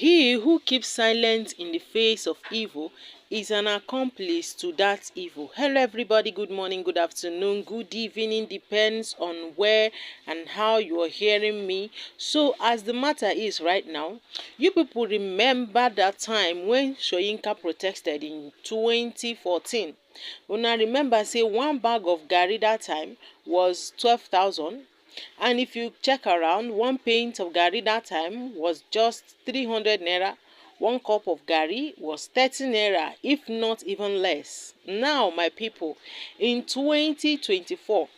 He who keeps silent in the face of evil is an accomplice to that evil. Hello everybody, good morning, good afternoon, good evening, depends on where and how you are hearing me. So as the matter is right now, you people remember that time when Soyinka protested in 2014. Una remember say one bag of garri that time was 12,000. And if you check around, one pint of garri that time was just 300 naira. One cup of garri was 30 naira, if not even less. Now, my people, in 2024,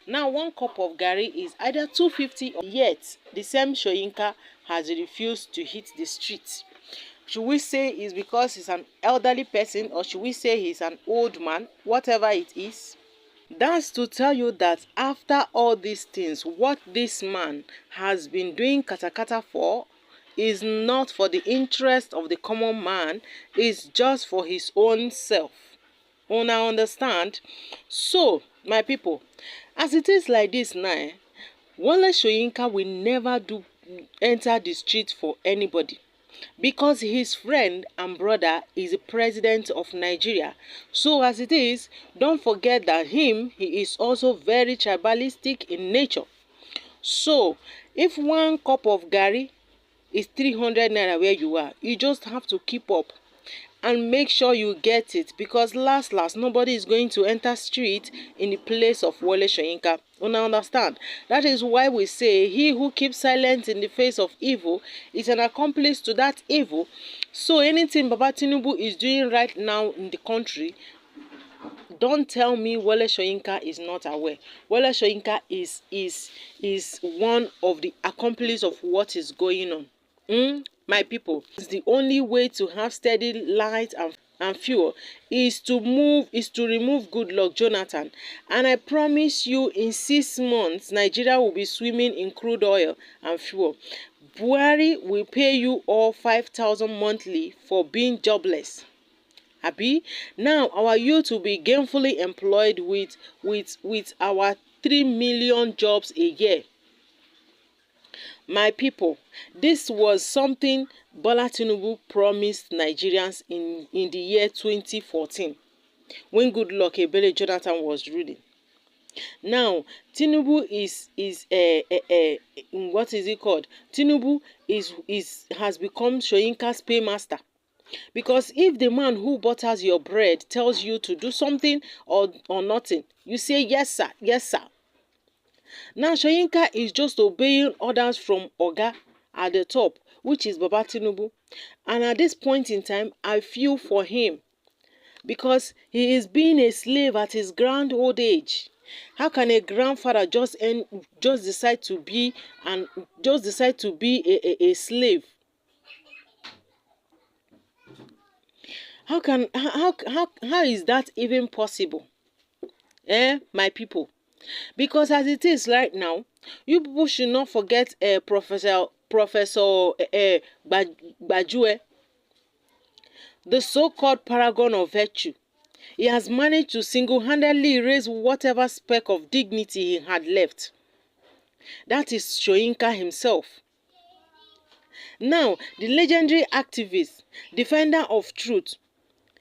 now one cup of garri is either 250 or yet the same Soyinka has refused to hit the streets. Should we say it's because he's an elderly person, or should we say he's an old man? Whatever it is. That's to tell you that after all these things, what this man has been doing katakata for is not for the interest of the common man, it's just for his own self. Una understand? So, my people, as it is like this now, Wole Soyinka will never enter the street for anybody, because his friend and brother is the president of Nigeria. So as it is, don't forget that he is also very tribalistic in nature. So if one cup of garri is 300 naira where you are, you just have to keep up and make sure you get it, because last nobody is going to enter street in the place of Wole Soyinka. Una understand? That is why we say he who keeps silent in the face of evil is an accomplice to that evil. So anything Baba Tinubu is doing right now in the country, don't tell me Wole Soyinka is not aware. Wole Soyinka is one of the accomplices of what is going on. My people, it's the only way to have steady light and fuel is to remove Goodluck Jonathan. And I promise you, in 6 months, Nigeria will be swimming in crude oil and fuel. Buhari will pay you all 5,000 monthly for being jobless. Abi, now our youth will be gainfully employed with our 3 million jobs a year. My people, this was something Bola Tinubu promised Nigerians in the year 2014 when Goodluck Jonathan was ruling. Now, Tinubu is what is it called? Tinubu has become Soyinka's paymaster. Because if the man who butters your bread tells you to do something or nothing, you say yes sir, yes sir. Now Soyinka is just obeying orders from Oga at the top, which is Baba Tinubu. And at this point in time, I feel for him, because he is being a slave at his grand old age. How can a grandfather just decide to be a slave? How is that even possible? My people. Because as it is right now, you people should not forget Professor Bajue, the so-called paragon of virtue. He has managed to single-handedly erase whatever speck of dignity he had left. That is Soyinka himself. Now, the legendary activist, defender of truth,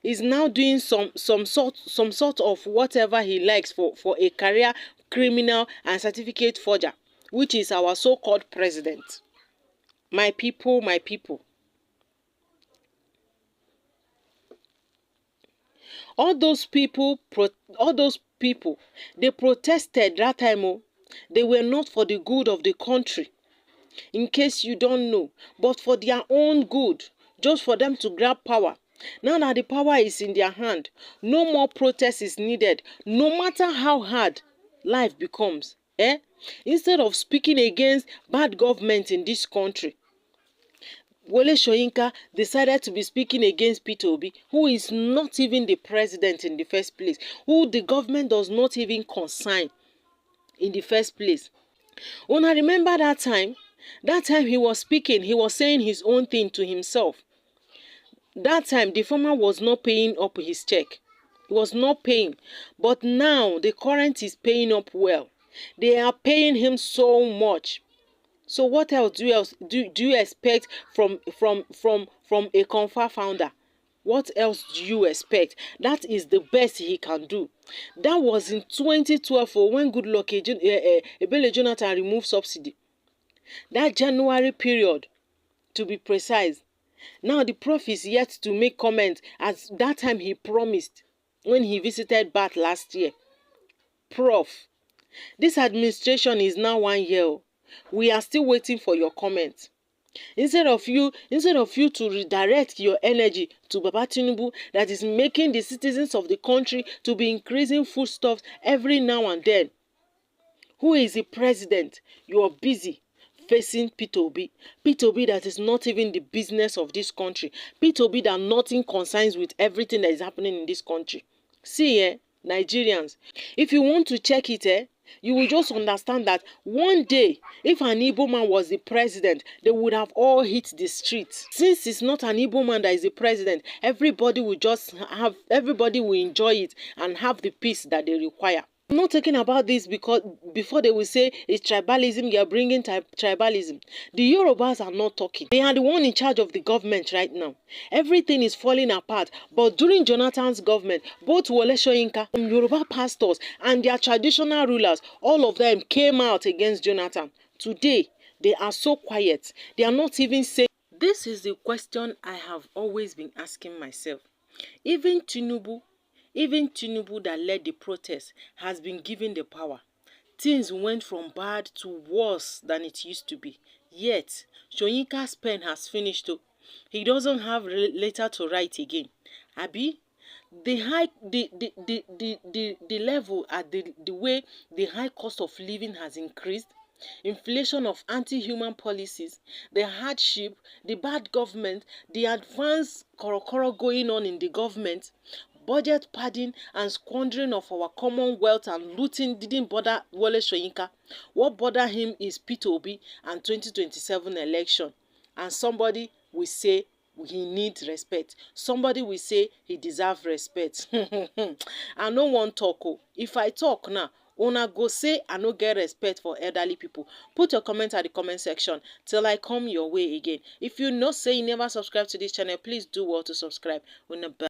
is now doing some sort of whatever he likes for a career criminal and certificate forger, which is our so-called president. My people, my people. All those people, they protested that time. They were not for the good of the country, in case you don't know, but for their own good, just for them to grab power. Now that the power is in their hand, no more protest is needed, no matter how hard life becomes. Instead of speaking against bad government in this country, Wole Soyinka decided to be speaking against Peter Obi, who is not even the president in the first place, who the government does not even concern in the first place. When I remember that time he was speaking, he was saying his own thing to himself. That time, the farmer was not paying up his check. He was not paying. But now, the current is paying up well. They are paying him so much. So what else do you expect from a Confa founder? What else do you expect? That is the best he can do. That was in 2012 when Goodluck Ebele Jonathan removed subsidy. That January period, to be precise. Now the prof is yet to make comment as that time he promised when he visited Bath last year. Prof, this administration is now 1 year. We are still waiting for your comment. Instead of you to redirect your energy to Baba Tinubu that is making the citizens of the country to be increasing foodstuffs every now and then. Who is the president? You are busy facing Peter Obi. Peter Obi that is not even the business of this country. Peter Obi that nothing concerns with everything that is happening in this country. See, Nigerians, if you want to check it, you will just understand that one day, if an Igbo man was the president, they would have all hit the streets. Since it's not an Igbo man that is the president, everybody will enjoy it and have the peace that they require. I'm not talking about this because before they will say it's tribalism, you're bringing tribalism. The Yorubas are not talking. They are the one in charge of the government right now. Everything is falling apart. But during Jonathan's government, both Wole Soyinka, Yoruba pastors, and their traditional rulers, all of them came out against Jonathan. Today, they are so quiet. They are not even saying. This is the question I have always been asking myself. Even Tinubu that led the protest has been given the power. Things went from bad to worse than it used to be. Yet, Soyinka's pen has finished too. He doesn't have letter to write again. Abi, the level at the way the high cost of living has increased, inflation of anti-human policies, the hardship, the bad government, the advanced korokoro going on in the government, budget padding and squandering of our common wealth and looting didn't bother Wole Soyinka. What bothered him is Peter Obi and 2027 election. And somebody will say he needs respect. Somebody will say he deserves respect. I no wan talk. If I talk now, una go say I no get respect for elderly people. Put your comment at the comment section till I come your way again. If you know say you never subscribe to this channel, please do well to subscribe. Una bye.